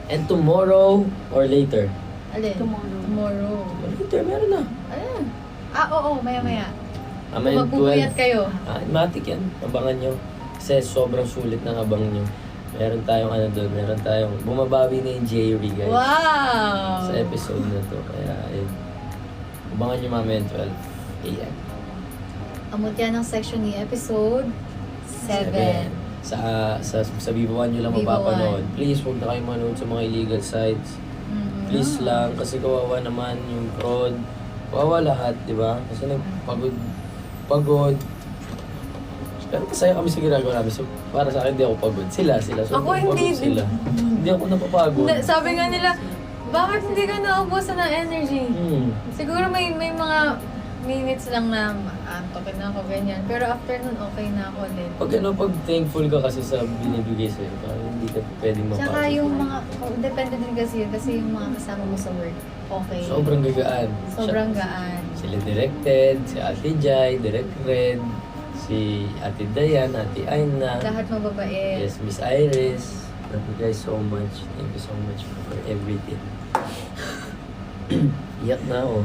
And tomorrow or later? Alin? Tomorrow. Later, meron na. Alin? Oo, maya-maya. May Magpupuyat 12. kayo. Matik yan. Abangan nyo. Kasi sobrang sulit ng abang nyo. Meron tayong doon, meron tayong bumabawi na yung Jerry, guys. Wow! Sa episode na to. Kaya, ayun. Abangan nyo mamaya 12 a.m. Amot yan ang section ni episode 7. Sa Viva One nyo lang Viva mapapanood. One. Please, huwag na kayo manood sa mga illegal sites. Please lang, kasi kawawa naman yung fraud. Kawawa lahat, di ba? Kasi pagod. Pero masaya kami sa ginagawa namin. So, para sa akin, hindi ako pagod. Sila. So, Ako hindi. pagod sila. Hindi ako napapagod. Sabi nga nila, bakit hindi ka naubusan ng energy? Siguro may mga minutes lang na antokin na ako, ganyan. Pero after nun, okay na ako din. Pag thankful ka kasi sa binibigay sa'yo, parang hindi ka pwedeng mapagod. Tsaka yung mga, depende din kasi yun, kasi yung mga kasama mo sa work, okay. Sobrang gagaan. Sobrang gaan. Sila directed, si Ate Jai, Direct Red, si Ate Dayan, Ate Aina. Lahat mababait. Yes, Miss Iris. Thank you guys so much. Thank you so much for everything. Iyak na ako.